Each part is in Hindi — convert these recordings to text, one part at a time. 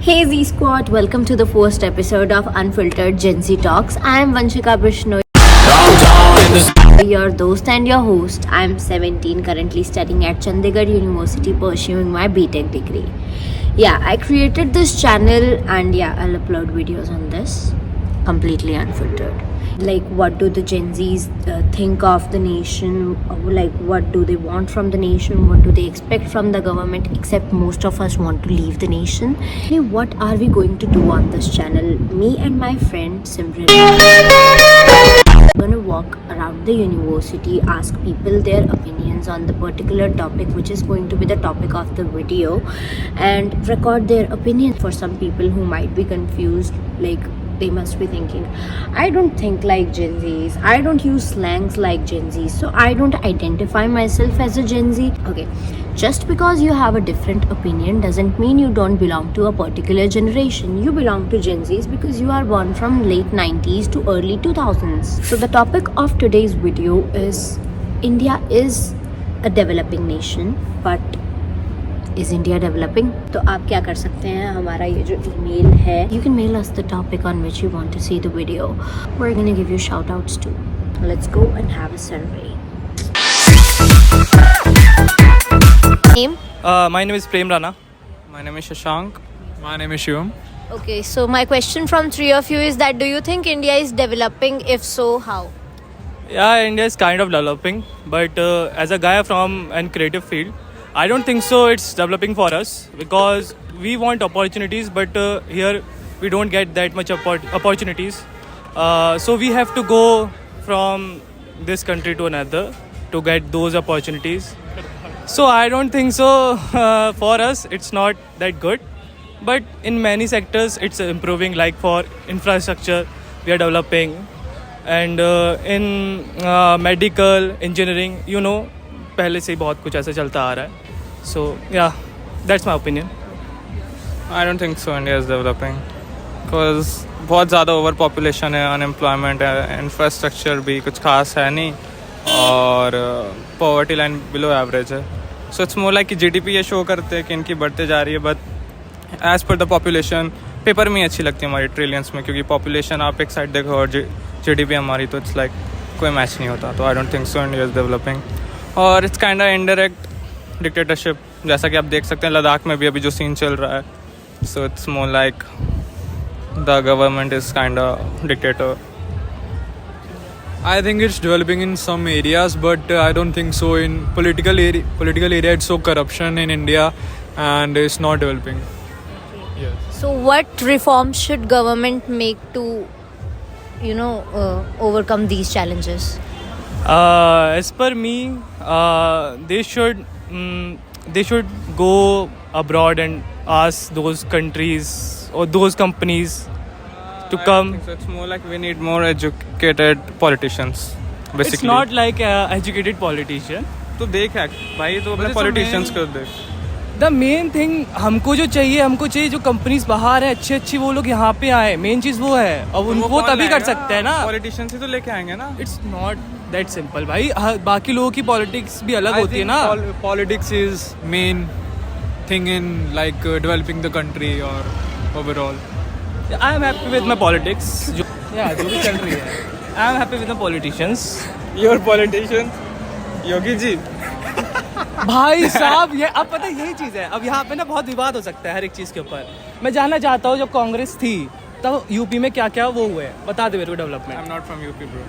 Hey Z Squad, welcome to the first episode of Unfiltered Gen Z Talks. I am Vanshika Bishnoi, your host and your host. I am 17, currently studying at Chandigarh University, pursuing my BTech degree. Yeah, I created this channel and I'll upload videos on this completely unfiltered. Like, what do the Gen Zs think of the nation? Like, what do they want from the nation? What do they expect from the government? Except most of us want to leave the nation. Hey, what are we going to do on this channel? Me and my friend Simran are gonna walk around the university, ask people their opinions on the particular topic which is going to be the topic of the video, and record their opinion. For some people who might be confused, like, they must be thinking, I don't think like Gen Zs, I don't use slangs like Gen Zs, so I don't identify myself as a Gen Z. Okay, just because you have a different opinion doesn't mean you don't belong to a particular generation. You belong to Gen Zs because you are born from late 90s to early 2000s. So the topic of today's video is India is a developing nation, but Is India developing? तो आप क्या कर सकते हैं, हमारा ये जो email है, you can mail us the topic on which you want to see the video. We're gonna give you shout outs too. Let's go and have a survey. Name? My name is Prem Rana. My name is Shashank. My name is Shivam. Okay, so my question from three of you is that do you think India is developing? If so, how? Yeah, India is kind of developing, but as a guy from a creative field, I don't think so it's developing for us because we want opportunities, but here we don't get that much opportunities. So we have to go from this country to another to get those opportunities. So I don't think so for us it's not that good, but in many sectors it's improving. Like for infrastructure we are developing, and in medical engineering, you know, पहले से ही बहुत कुछ ऐसा चलता आ रहा है. So yeah, that's my opinion. I don't think so India is developing because बहुत ज़्यादा ओवर पॉपुलेशन है, अनएम्प्लॉयमेंट है, इंफ्रास्ट्रक्चर भी कुछ खास है नहीं, और पॉवर्टी लाइन बिलो एवरेज है. सो इट्स मोर लाइक कि जीडीपी ये शो करते हैं कि इनकी बढ़ते जा रही है, but as per the population paper में अच्छी लगती है हमारी ट्रिलियंस में, क्योंकि पॉपुलेशन आप एक साइड देखो और जीडीपी हमारी, तो इट्स लाइक कोई मैच नहीं होता. तो I don't think so India is developing, और it's kind of indirect dictatorship, जैसा कि आप देख सकते हैं लद्दाख में भी अभी जो सीन चल रहा है. So it's more like the government is kind of dictator. I think it's developing in some areas, but I don't think so in political area. It's so corruption in India, and it's not developing. Yes. So what reforms should government make to, overcome these challenges? As per me, they should go abroad and ask those countries or those companies to come. So it's more like we need more educated politicians. Basically. It's not like educated politician. तो देख भाई, तो अपने पॉलिटिशियंस को देख. The main thing हमको चाहिए जो कंपनीज बाहर है अच्छी वो लोग यहाँ पे आए. मेन चीज वो है, और उनको तभी कर सकते हैं ना. पॉलिटिशियंस ही तो लेके आएंगे ना. इट्स नॉट दैट सिंपल भाई. बाकी लोगों की पॉलिटिक्स भी अलग होती है ना. Politics is main thing in like developing the country or overall. I am happy with my politics. जो भी चल रही है. I am happy with the politicians. Your politicians, Yogi ji. भाई साहब, ये अब पता है यही चीज़ है. अब यहाँ पे ना बहुत विवाद हो सकता है हर एक चीज़ के ऊपर. मैं जानना चाहता हूँ जब कांग्रेस थी तब यूपी में क्या क्या वो हुए, बता दे मेरे को development. I'm not from UP bro.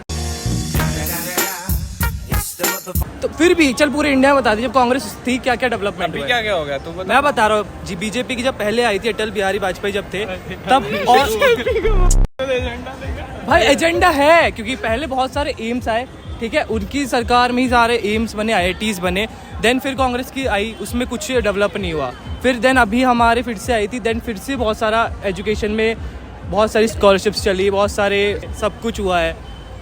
तो फिर भी चल पूरे इंडिया में बता दी, जब कांग्रेस थी क्या क्या डेवलपमेंट हुआ. क्या हो गया तो मैं बता रहा हूँ. बीजेपी की जब पहले आई थी, अटल बिहारी वाजपेयी जब थे तब, और भाई एजेंडा है, क्योंकि पहले बहुत सारे एम्स आए, ठीक है, उनकी सरकार में ही सारे एम्स बने, IITs बने. देन फिर कांग्रेस की आई, उसमें कुछ डेवलप नहीं हुआ. फिर देन अभी हमारे फिर से आई थी, देन फिर से बहुत सारा एजुकेशन में बहुत सारी स्कॉलरशिप्स चली, बहुत सारे सब कुछ हुआ है.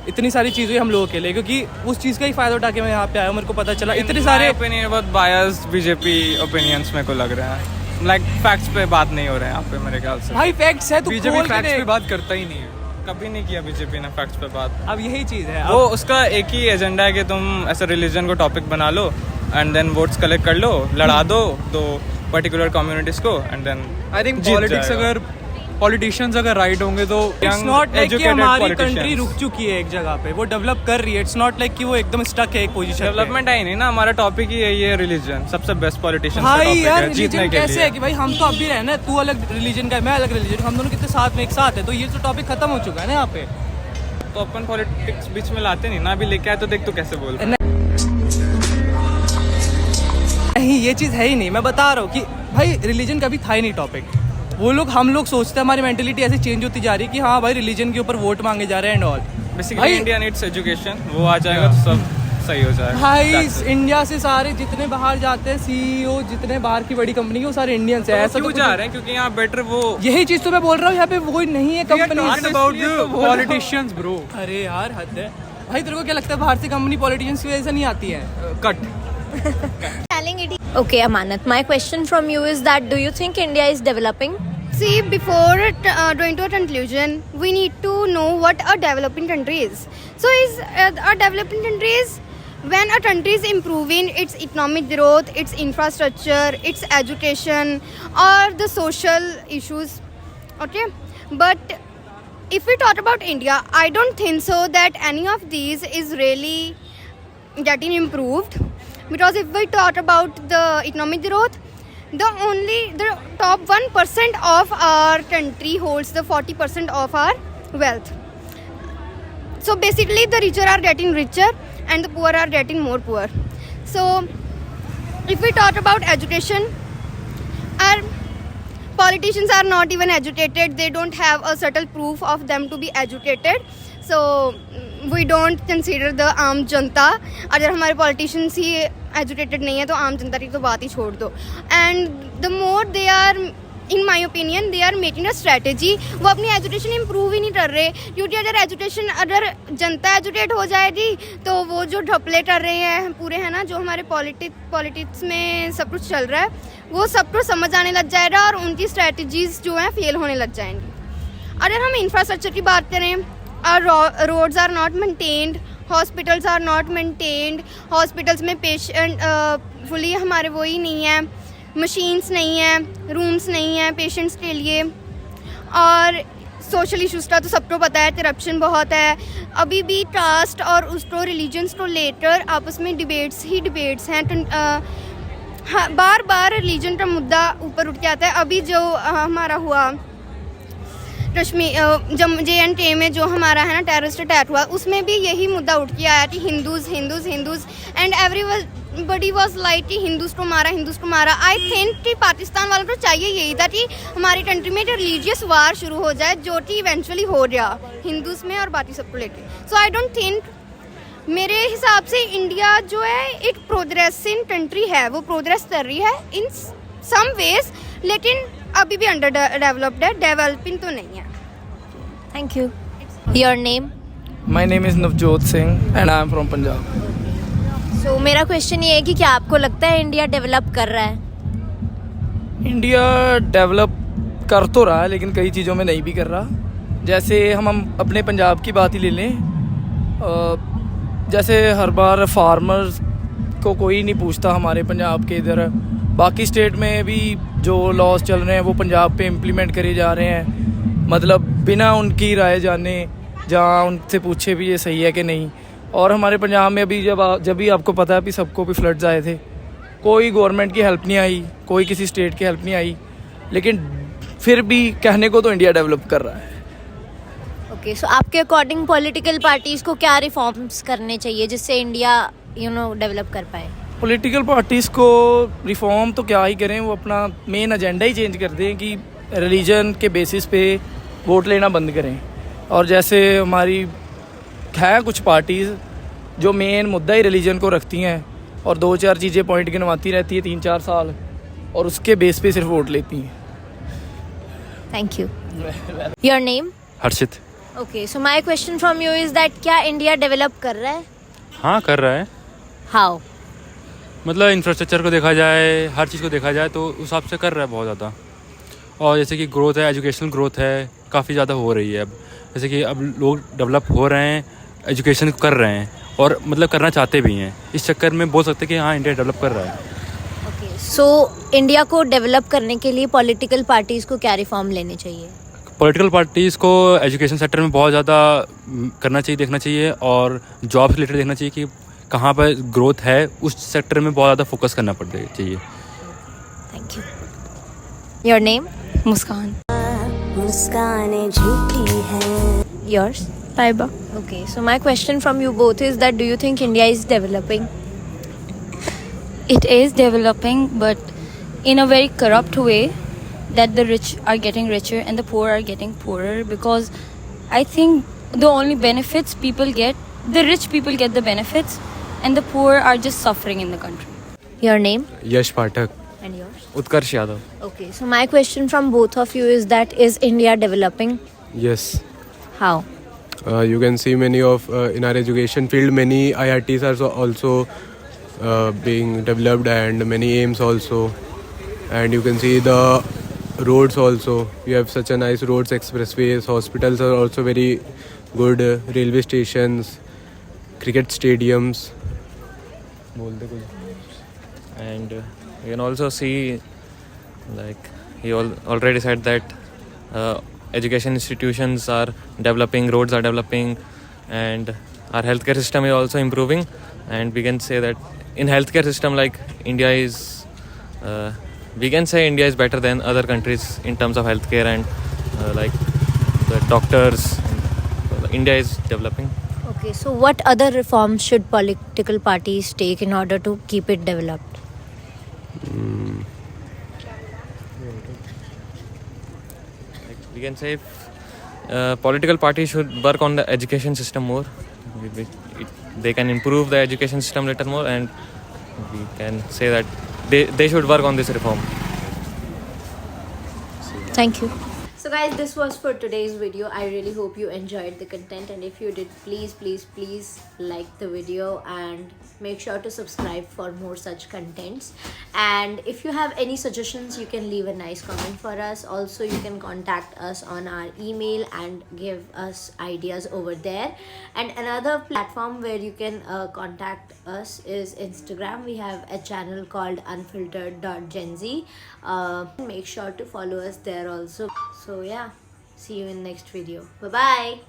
इतनी सारी चीज़ें हम लोगों के लिए, क्योंकि उस चीज़ का ही फ़ायदा उठा के मैं यहाँ पे आया हूँ. मेरे को पता चला इतने सारे ओपिनियन बहुत बायस्ड बीजेपी ओपिनियंस मेरे को लग रहा है. लाइक फैक्ट्स पे बात नहीं हो रहे हैं यहाँ पे मेरे ख्याल से. भाई फैक्ट्स है, तो बीजेपी फैक्ट्स पे बात करता ही नहीं है. कभी नहीं किया बीजेपी ने फैक्ट्स पे बात. अब यही चीज़ है. वो उसका एक ही एजेंडा है कि तुम ऐसे रिलीजन को टॉपिक बना लो एंड देन वोट्स कलेक्ट कर लो, लड़ा दो, तो पर्टिकुलर कम्युनिटीज़ को and then I think politics अगर पॉलिटिशियंस अगर राइट होंगे तो इट्स नॉट लाइक कि हमारी कंट्री रुक चुकी है एक जगह पे, वो डेवलप कर रही है. इट्स नॉट लाइक कि वो एकदम स्टक है एक पोजीशन. डेवलपमेंट है ही नहीं ना. हमारा टॉपिक ही यही है, रिलीजन. सबसे बेस्ट पॉलिटिशियन भाई यार रिलीजन कैसे है कि भाई हम तो अब भी रहना है, तू अलग रिलीजन का है, मैं अलग रिलीजन, हम दोनों कितने साथ में एक साथ है, तो ये तो टॉपिक खत्म हो चुका है ना यहाँ पे. तो अपन पॉलिटिक्स बीच में लाते नहीं ना. अभी लेके आए तो देख तू कैसे बोल रहा है. नहीं ये चीज़ है ही नहीं. मैं बता रहा हूँ कि भाई रिलीजन कभी था ही नहीं टॉपिक. वो लोग हम लोग सोचते हैं, हमारी मेंटेलिटी ऐसे चेंज होती जा रही है कि हाँ भाई रिलीजन के ऊपर वोट मांगे जा रहे हैं and all. Basically India needs education. वो आ जाएगा तो सब सही हो जाएगा. भाई इंडिया से सारे जितने बाहर जाते हैं सीईओ, जितने बाहर की बड़ी कंपनी के, वो सारे इंडियंस हैं. ऐसा क्यों जा रहे हैं? क्योंकि यहाँ बेटर वो यही चीज़ तो मैं बोल रहा हूँ, यहाँ पे वो नहीं है company about the politicians bro. अरे यार हद है भाई. तेरे को क्या लगता है बाहर से कंपनी पॉलिटिशियंस की वजह से नहीं आती है? Cut. Okay, Amanat, my question from you is that do you think India is developing? See, before going to a conclusion, we need to know what a developing country is. So, a developing country is when a country is improving its economic growth, its infrastructure, its education, or the social issues. Okay, but if we talk about India, I don't think so that any of these is really getting improved. Because if we talk about the economic growth, the top 1% of our country holds the 40% of our wealth. So basically the richer are getting richer and the poor are getting more poor. So if we talk about education, our politicians are not even educated. They don't have a subtle proof of them to be educated. So we don't consider the आम जनता. अगर हमारे politicians ही educated नहीं है तो आम जनता की तो बात ही छोड़ दो. And the more they are, in my opinion, they are making a strategy. वो अपनी education improve ही नहीं कर रहे, क्योंकि अगर जनता educate हो जाएगी तो वो जो ढपले कर रहे हैं पूरे है ना, जो हमारे पॉलिटिक्स में सब कुछ चल रहा है, वो सब कुछ समझ आने लग जाएगा और उनकी strategies जो हैं फेल होने लग जाएंगी. अगर हम इंफ्रास्ट्रक्चर की बात करें, our roads are not maintained, hospitals are not maintained, hospitals में पेशेंट फुली हमारे वो ही नहीं है, मशीन्स नहीं है, रूम्स नहीं है पेशेंट्स के लिए. और सोशल इश्यूज़ का तो सबको पता है, करप्शन बहुत है. अभी भी कास्ट और उसको रिलीजन्स को लेकर आपस में डिबेट्स हैं. बार बार रिलीजन का मुद्दा ऊपर उठ के आता है. अभी जो हमारा हुआ कश्मीर JNK में जो हमारा है ना टेररिस्ट अटैक हुआ, उसमें भी यही मुद्दा उठ के आया कि Hindus and everybody was like कि हिंदूज़ को मारा. आई थिंक कि पाकिस्तान वालों को चाहिए यही था कि हमारी कंट्री में जो रिलीजियस वार शुरू हो जाए, जो कि इवेंचुअली हो गया हिंदूज़ में और बाकी सबको लेके. सो आई डोंट थिंक, मेरे हिसाब से इंडिया जो है एक प्रोग्रेसिंग कंट्री है, वो प्रोग्रेस कर रही है इन सम वेज, लेकिन अभी भी अंडर डेवलप्ड है, डेवलपिंग तो नहीं है. Thank you. Your name? My name is Navjot Singh and I am from Punjab. So मेरा क्वेश्चन ये है कि क्या आपको लगता है इंडिया डेवलप कर रहा है? इंडिया डेवलप कर तो रहा है लेकिन कई चीज़ों में नहीं भी कर रहा. जैसे हम अपने पंजाब की बात ही ले लें, जैसे हर बार फार्मर्स को कोई नहीं पूछता हमारे पंजाब के इधर. बाकी स्टेट में भी जो लॉज चल रहे हैं वो पंजाब पे इम्प्लीमेंट करे जा रहे हैं, मतलब बिना उनकी राय जाने, जहाँ उनसे पूछे भी ये सही है कि नहीं. और हमारे पंजाब में अभी जब भी आपको पता है कि सबको भी फ्लड्स आए थे, कोई गवर्नमेंट की हेल्प नहीं आई, कोई किसी स्टेट की हेल्प नहीं आई, लेकिन फिर भी कहने को तो इंडिया डेवलप कर रहा है. ओके, सो आपके अकॉर्डिंग पॉलिटिकल पार्टीज को क्या रिफॉर्म्स करने चाहिए जिससे इंडिया डेवलप कर पाए? पॉलिटिकल पार्टीज़ को रिफॉर्म तो क्या ही करें, वो अपना मेन एजेंडा ही चेंज कर दें कि रिलीजन के बेसिस पे वोट लेना बंद करें. और जैसे हमारी है कुछ पार्टीज़ जो मेन मुद्दा ही रिलीजन को रखती हैं और 2-4 चीज़ें पॉइंट गिनवाती रहती है 3-4 साल और उसके बेस पे सिर्फ वोट लेती हैं. Thank you. Your name? Harshit. Okay, so my question from you is that क्या इंडिया डेवलप कर रहा है? हाँ कर रहा है. हाउ? मतलब इंफ्रास्ट्रक्चर को देखा जाए, हर चीज़ को देखा जाए तो उस हिसाब से कर रहा है बहुत ज़्यादा. और जैसे कि ग्रोथ है, एजुकेशनल ग्रोथ है, काफ़ी ज़्यादा हो रही है. अब जैसे कि अब लोग डेवलप हो रहे हैं, एजुकेशन कर रहे हैं और मतलब करना चाहते भी हैं. इस चक्कर में बोल सकते हैं कि हाँ इंडिया डेवलप कर रहा है. ओके, सो इंडिया को डेवलप करने के लिए पॉलिटिकल पार्टीज़ को क्या रिफॉर्म लेने चाहिए? पॉलिटिकल पार्टीज़ को एजुकेशन सेक्टर में बहुत ज़्यादा करना चाहिए, देखना चाहिए, और जॉब से रिलेटेड देखना चाहिए कि कहाँ पर ग्रोथ है, उस सेक्टर में बहुत ज़्यादा फोकस करना पड़ता चाहिए. Thank you. Your name? Muskan. मुस्कान झूठी है. Yours? Taiba. Okay, so my question from you both is that do you think India is developing? It is developing, but in a very corrupt way, that the rich are getting richer and the poor are getting poorer, because I think the only benefits people get, the rich people get the benefits and the poor are just suffering in the country. Your name? Yash Pathak. And yours? Utkarsh Yadav. Okay, so my question from both of you is that is India developing? Yes. How? You can see many of in our education field, many IITs are also being developed, and many AIIMS also, and you can see the roads also. You have such a nice roads, expressways, hospitals are also very good, railway stations, cricket stadiums. And you can also see, like he already said, that education institutions are developing, roads are developing, and our healthcare system is also improving. And we can say that in healthcare system, like India is we can say India is better than other countries in terms of healthcare and like the doctors. India is developing. Okay, so what other reforms should political parties take in order to keep it developed? We can say political parties should work on the education system more. They can improve the education system little more, and we can say that they should work on this reform. Thank you. So guys, this was for today's video. I really hope you enjoyed the content, and if you did, please like the video and make sure to subscribe for more such contents. And if you have any suggestions, you can leave a nice comment for us. Also, you can contact us on our email and give us ideas over there. And another platform where you can contact us is Instagram. We have a channel called unfiltered.genz. Make sure to follow us there also. So yeah, see you in next video. Bye bye.